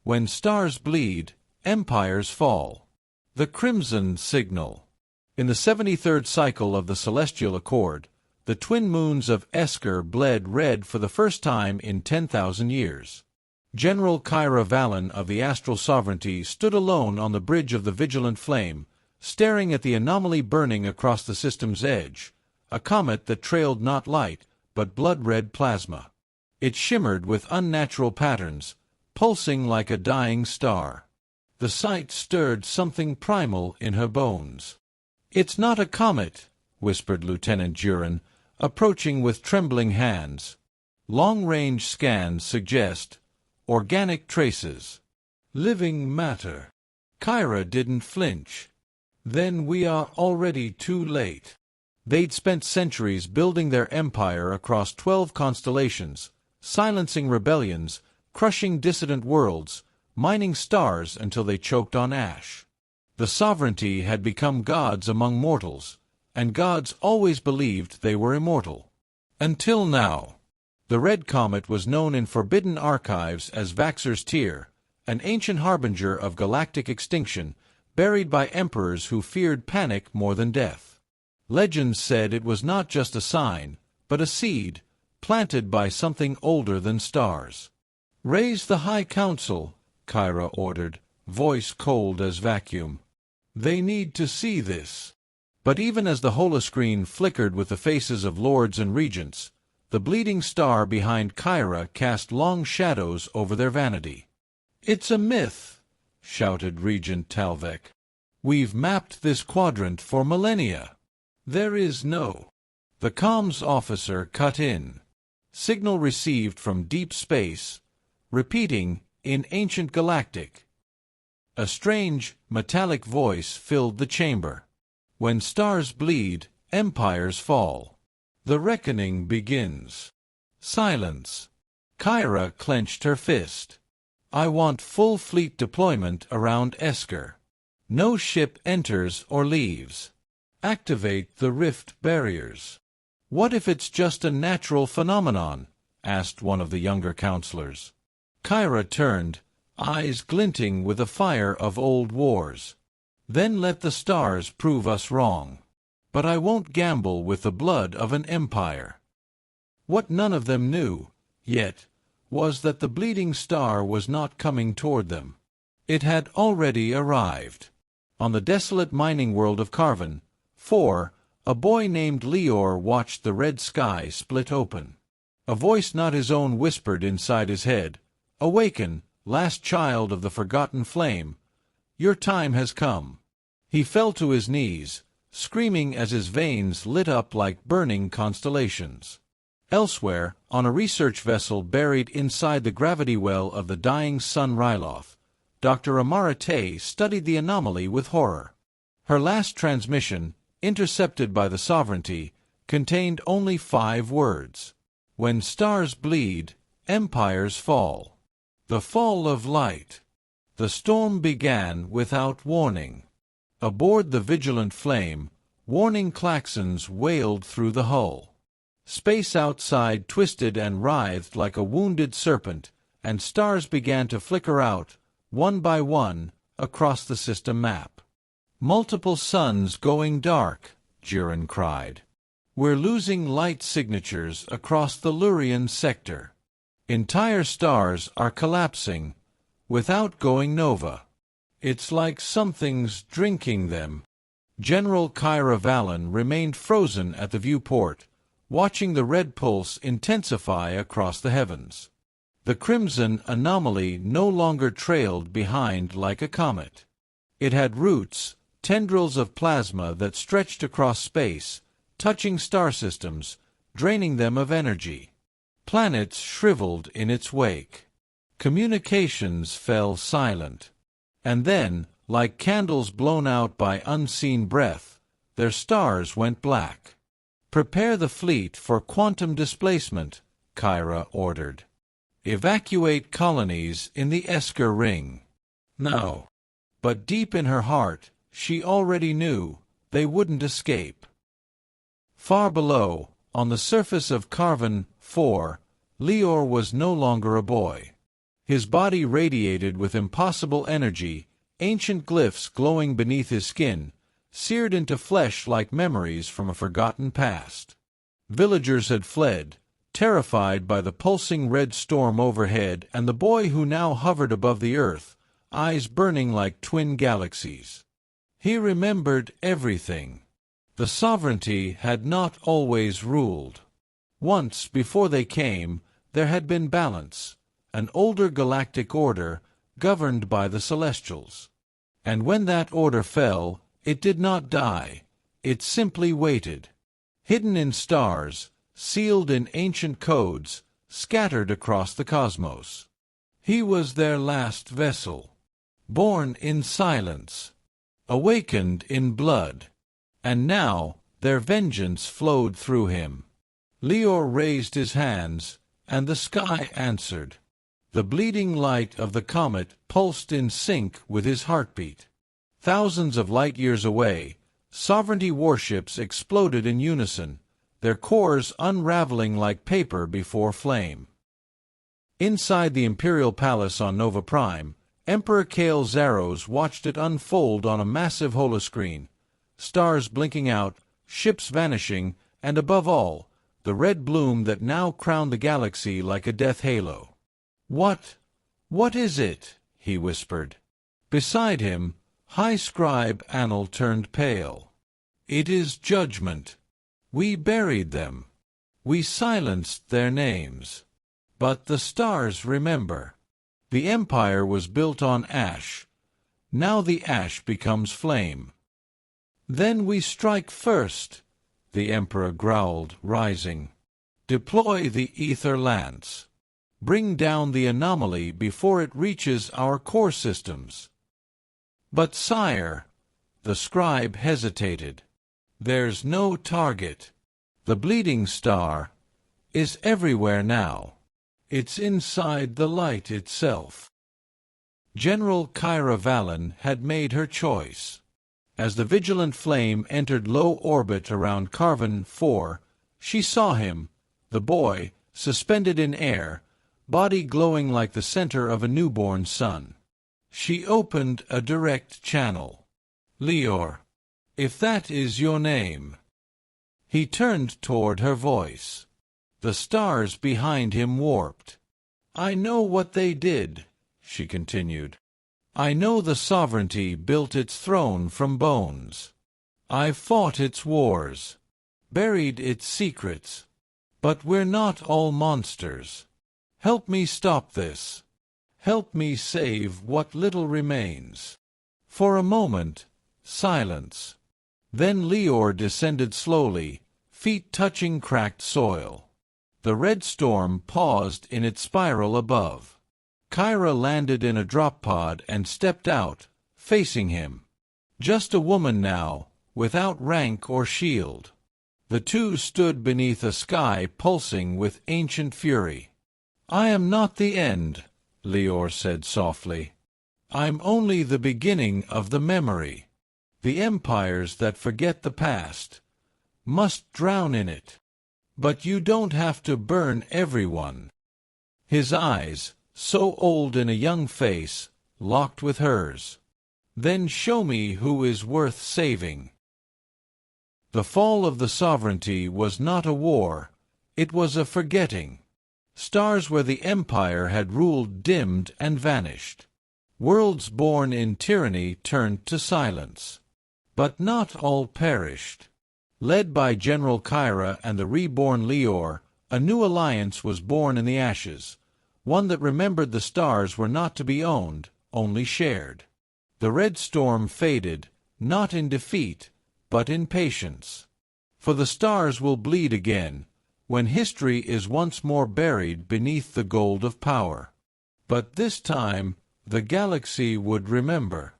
When stars bleed, empires fall. The Crimson Signal. In the 73rd cycle of the Celestial Accord, the twin moons of Esker bled red for the first time in 10,000 years. General Kyra Valen of the Astral Sovereignty stood alone on the bridge of the Vigilant Flame, staring at the anomaly burning across the system's edge, a comet that trailed not light, but blood-red plasma. It shimmered with unnatural patterns, pulsing like a dying star. The sight stirred something primal in her bones. "It's not a comet," whispered Lieutenant Jurin, approaching with trembling hands. "Long-range scans suggest organic traces. Living matter." Kyra didn't flinch. "Then we are already too late." They'd spent centuries building their empire across 12 constellations, silencing rebellions, crushing dissident worlds, mining stars until they choked on ash. The sovereignty had become gods among mortals, and gods always believed they were immortal. Until now. The Red Comet was known in forbidden archives as Vaxor's Tear, an ancient harbinger of galactic extinction, buried by emperors who feared panic more than death. Legends said it was not just a sign, but a seed, planted by something older than stars. "Raise the High Council," Kyra ordered, voice cold as vacuum. "They need to see this." But even as the holoscreen flickered with the faces of lords and regents, the bleeding star behind Kyra cast long shadows over their vanity. "It's a myth," shouted Regent Talvek. "We've mapped this quadrant for millennia. There is no—" The comms officer cut in. Signal received from deep space, repeating, in ancient galactic. A strange, metallic voice filled the chamber. "When stars bleed, empires fall. The reckoning begins." Silence. Kyra clenched her fist. "I want full fleet deployment around Esker. No ship enters or leaves. Activate the rift barriers." "What if it's just a natural phenomenon?" asked one of the younger counselors. Kyra turned, eyes glinting with the fire of old wars. "Then let the stars prove us wrong. But I won't gamble with the blood of an empire." What none of them knew, yet, was that the bleeding star was not coming toward them. It had already arrived. On the desolate mining world of Carvan, 4, a boy named Leor watched the red sky split open. A voice not his own whispered inside his head, "Awaken, last child of the forgotten flame. Your time has come." He fell to his knees, screaming as his veins lit up like burning constellations. Elsewhere, on a research vessel buried inside the gravity well of the dying sun Ryloth, Dr. Amara Tay studied the anomaly with horror. Her last transmission, intercepted by the Sovereignty, contained only 5 words. "When stars bleed, empires fall." The fall of light. The storm began without warning. Aboard the Vigilant Flame, warning klaxons wailed through the hull. Space outside twisted and writhed like a wounded serpent, and stars began to flicker out, one by one, across the system map. "Multiple suns going dark," Jurin cried. "We're losing light signatures across the Lurian sector. Entire stars are collapsing, without going nova. It's like something's drinking them." General Kyra Valen remained frozen at the viewport, watching the red pulse intensify across the heavens. The crimson anomaly no longer trailed behind like a comet. It had roots, tendrils of plasma that stretched across space, touching star systems, draining them of energy. Planets shriveled in its wake. Communications fell silent. And then, like candles blown out by unseen breath, their stars went black. "Prepare the fleet for quantum displacement," Kyra ordered. "Evacuate colonies in the Esker Ring." No. But deep in her heart, she already knew they wouldn't escape. Far below, on the surface of Carvan 4, Leor was no longer a boy. His body radiated with impossible energy, ancient glyphs glowing beneath his skin, seared into flesh like memories from a forgotten past. Villagers had fled, terrified by the pulsing red storm overhead and the boy who now hovered above the earth, eyes burning like twin galaxies. He remembered everything. The sovereignty had not always ruled. Once, before they came, there had been balance, an older galactic order governed by the Celestials. And when that order fell, it did not die, it simply waited. Hidden in stars, sealed in ancient codes, scattered across the cosmos. He was their last vessel, born in silence, awakened in blood, and now their vengeance flowed through him. Lior raised his hands, and the sky answered. The bleeding light of the comet pulsed in sync with his heartbeat. Thousands of light-years away, sovereignty warships exploded in unison, their cores unraveling like paper before flame. Inside the Imperial Palace on Nova Prime, Emperor Kale Zaros watched it unfold on a massive holoscreen, stars blinking out, ships vanishing, and above all, the red bloom that now crowned the galaxy like a death halo. What is it?" he whispered. Beside him, High Scribe Anil turned pale. "It is judgment. We buried them. We silenced their names. But the stars remember. The Empire was built on ash. Now the ash becomes flame." "Then we strike first," the Emperor growled, rising. "Deploy the Ether Lance. Bring down the anomaly before it reaches our core systems." "But sire," the scribe hesitated, "there's no target. The bleeding star is everywhere now. It's inside the light itself." General Kyra Valen had made her choice. As the vigilant flame entered low orbit around Carvan 4, she saw him, the boy, suspended in air, body glowing like the center of a newborn sun. She opened a direct channel. "Lior, if that is your name." He turned toward her voice. The stars behind him warped. "I know what they did," she continued. "I know the sovereignty built its throne from bones. I fought its wars, buried its secrets. But we're not all monsters. Help me stop this. Help me save what little remains." For a moment, silence. Then Lior descended slowly, feet touching cracked soil. The red storm paused in its spiral above. Kyra landed in a drop pod and stepped out, facing him. Just a woman now, without rank or shield. The two stood beneath a sky pulsing with ancient fury. "I am not the end," Lior said softly. "I'm only the beginning of the memory. The empires that forget the past must drown in it. But you don't have to burn everyone." His eyes, so old in a young face, locked with hers. "Then show me who is worth saving." The fall of the sovereignty was not a war, it was a forgetting. Stars where the empire had ruled dimmed and vanished. Worlds born in tyranny turned to silence. But not all perished. Led by General Kyra and the reborn Lior, a new alliance was born in the ashes, one that remembered the stars were not to be owned, only shared. The red storm faded, not in defeat, but in patience. For the stars will bleed again, when history is once more buried beneath the gold of power. But this time, the galaxy would remember.